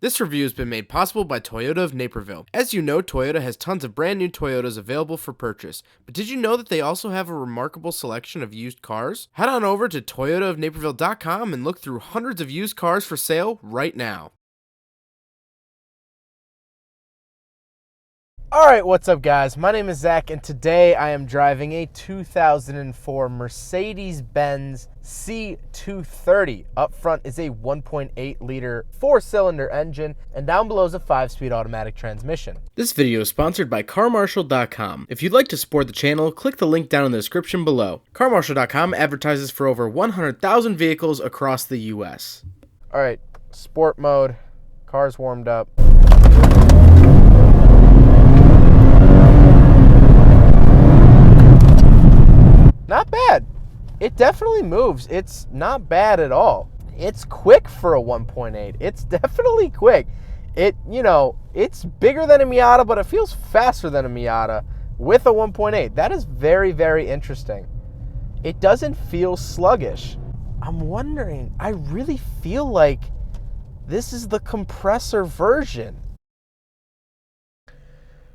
This review has been made possible by Toyota of Naperville. As you know, Toyota has tons of brand new Toyotas available for purchase. But did you know that they also have a remarkable selection of used cars? Head on over to toyotaofnaperville.com and look through hundreds of used cars for sale right now. Alright, what's up guys? My name is Zach and today I am driving a 2004 Mercedes-Benz C230. Up front is a 1.8 liter 4-cylinder engine and down below is a 5-speed automatic transmission. This video is sponsored by CarMarshal.com. If you'd like to support the channel, click the link down in the description below. CarMarshal.com advertises for over 100,000 vehicles across the US. Alright, sport mode, car's warmed up. Not bad. It definitely moves. It's not bad at all. It's quick for a 1.8. It's definitely quick. It's bigger than a Miata, but it feels faster than a Miata with a 1.8. That is very, very interesting. It doesn't feel sluggish. I'm wondering, I really feel like this is the compressor version.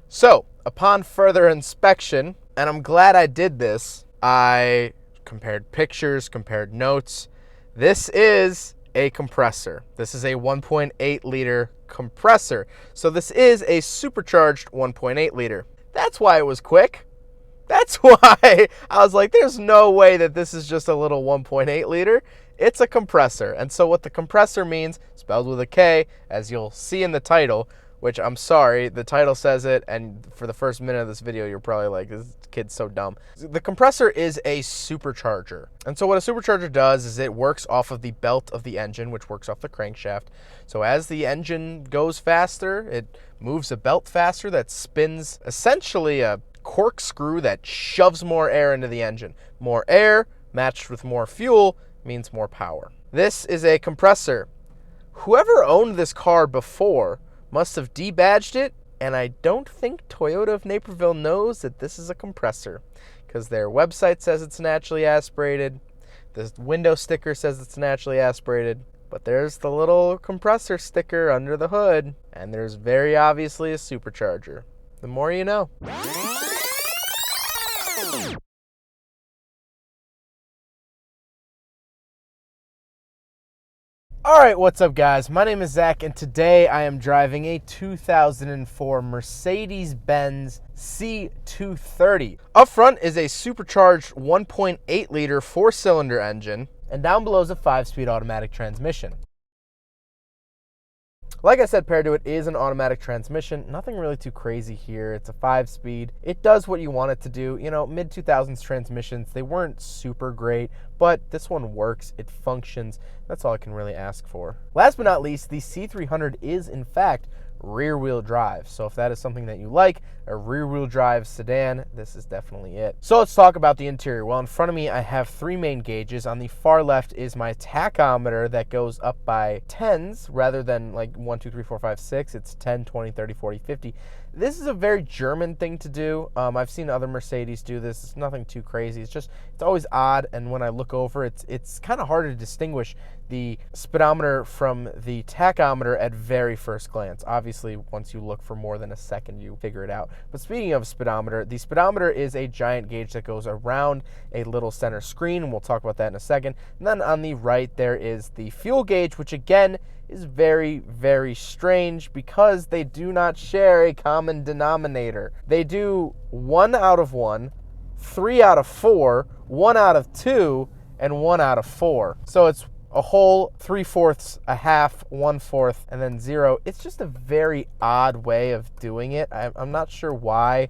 So, upon further inspection, and I'm glad I did this, I compared pictures, compared notes. This is a compressor. This is a 1.8 liter compressor. So this is a supercharged 1.8 liter. That's why it was quick. That's why I was like, there's no way that this is just a little 1.8 liter. It's a compressor. And so what the compressor means, spelled with a K, as you'll see in the title, which I'm sorry, the title says it, and for the first minute of this video, you're probably like, this kid's so dumb. The compressor is a supercharger. And so what a supercharger does is it works off of the belt of the engine, which works off the crankshaft. So as the engine goes faster, it moves a belt faster that spins essentially a corkscrew that shoves more air into the engine. More air matched with more fuel means more power. This is a compressor. Whoever owned this car before must have debadged it, and I don't think Toyota of Naperville knows that this is a compressor because their website says it's naturally aspirated, the window sticker says it's naturally aspirated, but there's the little compressor sticker under the hood, and there's very obviously a supercharger. The more you know. Alright, what's up guys? My name is Zach and today I am driving a 2004 Mercedes-Benz C230. Up front is a supercharged 1.8 liter 4-cylinder engine and down below is a 5-speed automatic transmission. Like I said, paired to it is an automatic transmission. Nothing really too crazy here. It's a 5-speed. It does what you want it to do. You know, mid-2000s transmissions, they weren't super great, but this one works. It functions. That's all I can really ask for. Last but not least, the C300 is, in fact, rear-wheel drive. So if that is something that you like, a rear-wheel drive sedan, this is definitely it. So let's talk about the interior. Well, in front of me, I have 3 main gauges. On the far left is my tachometer that goes up by 10s rather than like 1, 2, 3, 4, 5, 6. It's 10, 20, 30, 40, 50. This is a very German thing to do. I've seen other Mercedes do this. It's nothing too crazy. It's always odd, and when I look over, it's kind of hard to distinguish the speedometer from the tachometer at very first glance. Obviously, once you look for more than a second, you figure it out. But speaking of speedometer, the speedometer is a giant gauge that goes around a little center screen, and we'll talk about that in a second. And then on the right, there is the fuel gauge, which again is very, very strange because they do not share a common denominator. They do 1 out of 1, 3 out of 4, 1 out of 2, and 1 out of 4. So it's a whole, 3/4, a half, 1/4, and then 0. It's just a very odd way of doing it. I'm not sure why,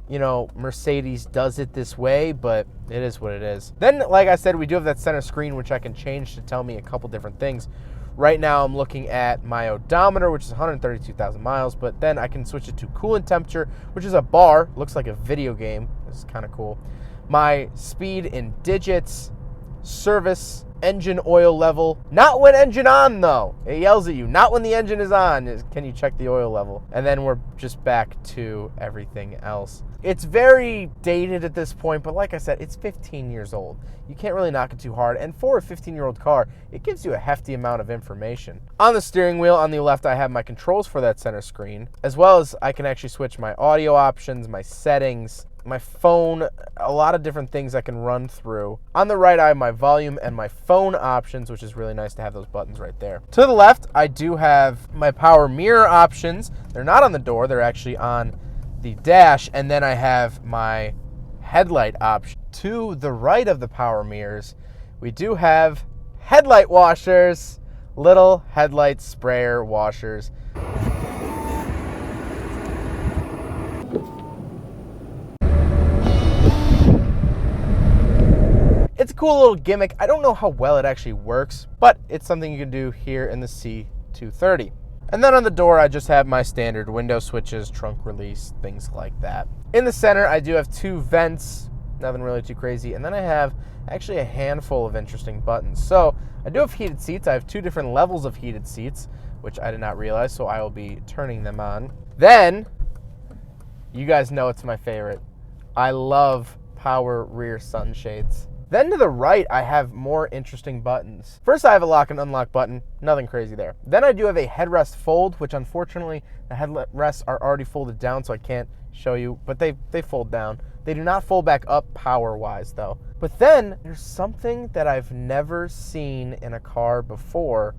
Mercedes does it this way, but it is what it is. Then, like I said, we do have that center screen, which I can change to tell me a couple different things. Right now, I'm looking at my odometer, which is 132,000 miles, but then I can switch it to coolant temperature, which is a bar. Looks like a video game. This is kind of cool. My speed in digits, service, engine oil level. Not when engine on though. It yells at you. Not when the engine is on. Can you check the oil level? And then we're just back to everything else. It's very dated at this point, but like I said, it's 15 years old. You can't really knock it too hard. And for a 15-year-old car, it gives you a hefty amount of information. On the steering wheel on the left, I have my controls for that center screen, as well as I can actually switch my audio options, my settings, my phone, a lot of different things I can run through. On the right, I have my volume and my phone options, which is really nice to have those buttons right there. To the left, I do have my power mirror options. They're not on the door, they're actually on the dash, and then I have my headlight option. To the right of the power mirrors, we do have headlight washers, little headlight sprayer washers. It's a cool little gimmick. I don't know how well it actually works, but it's something you can do here in the C230. And then on the door, I just have my standard window switches, trunk release, things like that. In the center, I do have 2 vents, nothing really too crazy. And then I have actually a handful of interesting buttons. So I do have heated seats. I have 2 different levels of heated seats, which I did not realize, so I will be turning them on. Then, you guys know it's my favorite. I love power rear sunshades. Then to the right, I have more interesting buttons. First, I have a lock and unlock button, nothing crazy there. Then I do have a headrest fold, which unfortunately, the headrests are already folded down, so I can't show you, but they fold down. They do not fold back up power-wise, though. But then, there's something that I've never seen in a car before,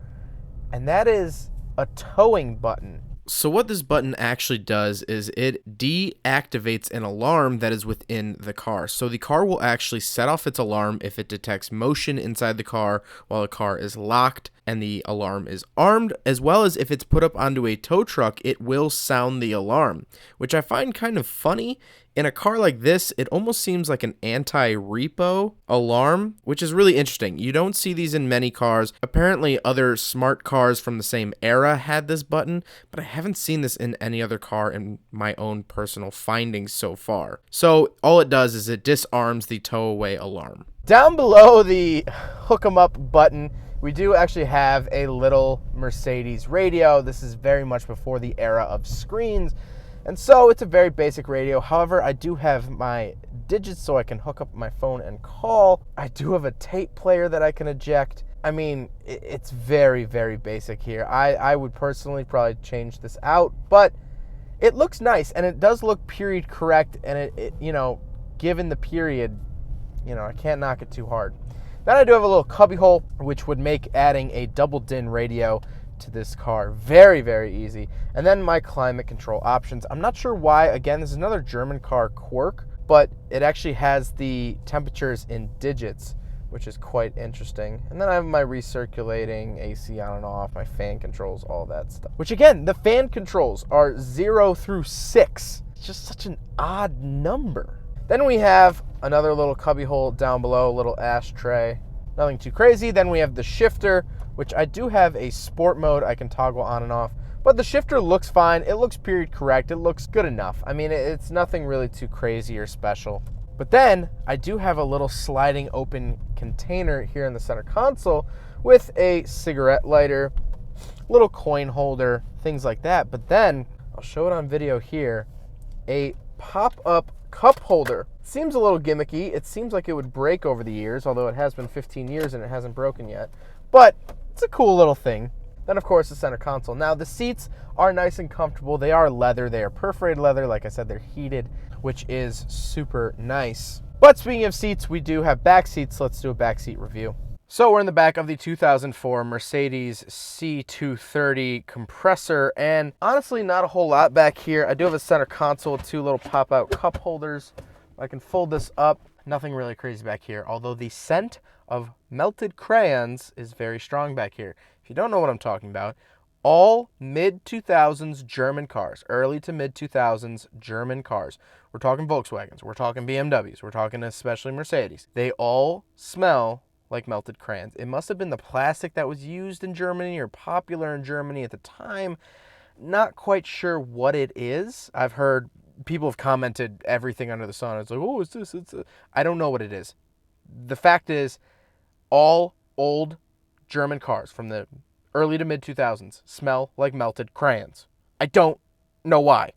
and that is a towing button. So what this button actually does is it deactivates an alarm that is within the car. So the car will actually set off its alarm if it detects motion inside the car while the car is locked and the alarm is armed, as well as if it's put up onto a tow truck, it will sound the alarm, which I find kind of funny. In a car like this, it almost seems like an anti-repo alarm, which is really interesting. You don't see these in many cars. Apparently, other smart cars from the same era had this button, but I haven't seen this in any other car in my own personal findings so far. So all it does is it disarms the tow-away alarm. Down below the hook 'em up button, we do actually have a little Mercedes radio. This is very much before the era of screens. And so it's a very basic radio. However, I do have my digits so I can hook up my phone and call. I do have a tape player that I can eject. I mean, it's very, very basic here. I would personally probably change this out, but it looks nice and it does look period correct. And it you know, given the period, you know, I can't knock it too hard. Then I do have a little cubby hole, which would make adding a double DIN radio to this car very, very easy. And then my climate control options. I'm not sure why. Again, this is another German car quirk, but it actually has the temperatures in digits, which is quite interesting. And then I have my recirculating, AC on and off, my fan controls, all that stuff. Which again, the fan controls are 0 through 6. It's just such an odd number. Then we have another little cubby hole down below, little ashtray. Nothing too crazy. Then we have the shifter, which I do have a sport mode I can toggle on and off. But the shifter looks fine. It looks period correct. It looks good enough. I mean, it's nothing really too crazy or special. But then I do have a little sliding open container here in the center console with a cigarette lighter, little coin holder, things like that. But then, I'll show it on video here, a pop-up cup holder. Seems a little gimmicky. It seems like it would break over the years, although it has been 15 years and it hasn't broken yet. But it's a cool little thing. Then, of course, the center console. Now, the seats are nice and comfortable. They are leather. They are perforated leather. Like I said, they're heated, which is super nice. But speaking of seats, we do have back seats. Let's do a back seat review. So we're in the back of the 2004 Mercedes C230 Kompressor, and honestly, not a whole lot back here. I do have a center console with 2 little pop-out cup holders. I can fold this up. Nothing really crazy back here, although the scent of melted crayons is very strong back here. If you don't know what I'm talking about, all mid-2000s German cars, early to mid-2000s German cars, we're talking Volkswagens, we're talking BMWs, we're talking especially Mercedes, they all smell like melted crayons. It must have been the plastic that was used in Germany or popular in Germany at the time. Not quite sure what it is. I've heard people have commented everything under the sun. It's like, oh, it's this, I don't know what it is. The fact is, all old German cars from the early to mid 2000s smell like melted crayons. I don't know why,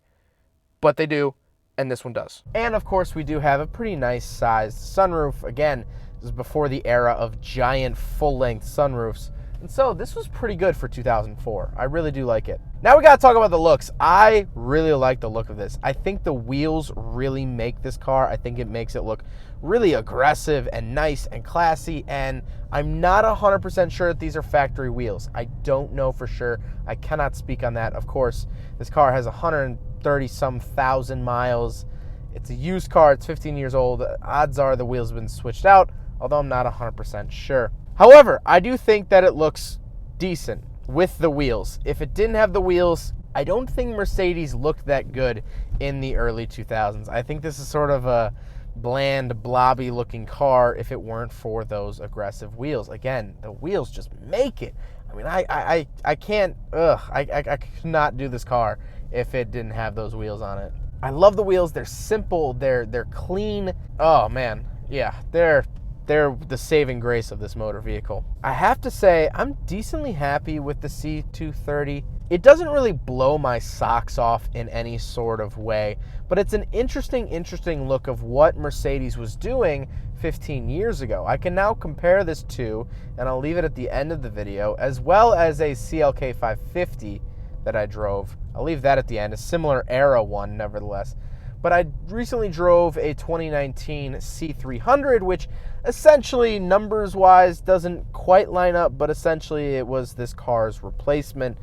but they do, and this one does. And of course, we do have a pretty nice sized sunroof. Again, this is before the era of giant full-length sunroofs. And so this was pretty good for 2004. I really do like it. Now we gotta talk about the looks. I really like the look of this. I think the wheels really make this car. I think it makes it look really aggressive and nice and classy. And I'm not 100% sure that these are factory wheels. I don't know for sure. I cannot speak on that. Of course, this car has 130-some thousand miles. It's a used car. It's 15 years old. Odds are the wheels have been switched out, although I'm not 100% sure. However, I do think that it looks decent with the wheels. If it didn't have the wheels, I don't think Mercedes looked that good in the early 2000s. I think this is sort of a bland, blobby looking car if it weren't for those aggressive wheels. Again, the wheels just make it. I mean, I can't, I could not do this car if it didn't have those wheels on it. I love the wheels. They're simple. They're clean. Oh man, yeah, they're the saving grace of this motor vehicle. I have to say, I'm decently happy with the C230. It doesn't really blow my socks off in any sort of way, but it's an interesting look of what Mercedes was doing 15 years ago. I can now compare this to, and I'll leave it at the end of the video, as well as a CLK 550 that I drove. I'll leave that at the end, a similar era one nevertheless. But I recently drove a 2019 C300, which essentially, numbers-wise, doesn't quite line up, but essentially it was this car's replacement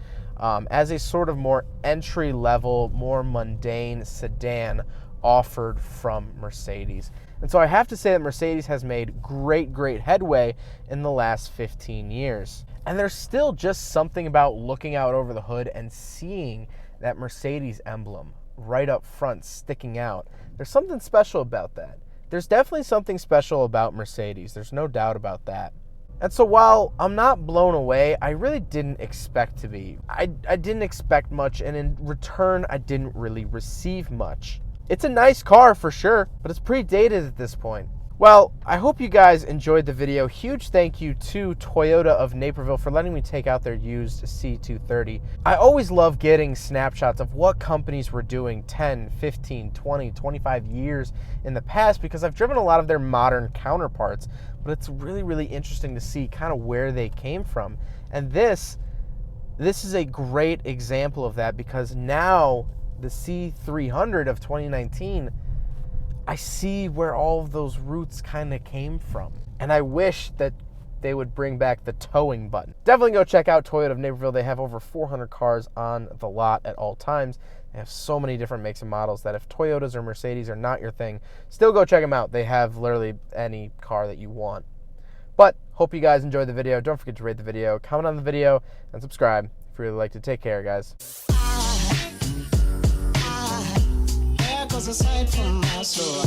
as a sort of more entry-level, more mundane sedan offered from Mercedes. And so I have to say that Mercedes has made great headway in the last 15 years. And there's still just something about looking out over the hood and seeing that Mercedes emblem right up front sticking out. There's something special about that. There's definitely something special about Mercedes. There's no doubt about that. And so while I'm not blown away, I really didn't expect to be. I didn't expect much, and in return, I didn't really receive much. It's a nice car for sure, but it's pretty dated at this point. Well, I hope you guys enjoyed the video. Huge thank you to Toyota of Naperville for letting me take out their used C230. I always love getting snapshots of what companies were doing 10, 15, 20, 25 years in the past, because I've driven a lot of their modern counterparts, but it's really interesting to see kind of where they came from. And this is a great example of that, because now the C300 of 2019, I see where all of those roots kind of came from. And I wish that they would bring back the towing button. Definitely go check out Toyota of Naperville. They have over 400 cars on the lot at all times. They have so many different makes and models that if Toyotas or Mercedes are not your thing, still go check them out. They have literally any car that you want. But hope you guys enjoyed the video. Don't forget to rate the video, comment on the video, and subscribe if you really like to. Take care, guys. Aside from my soul.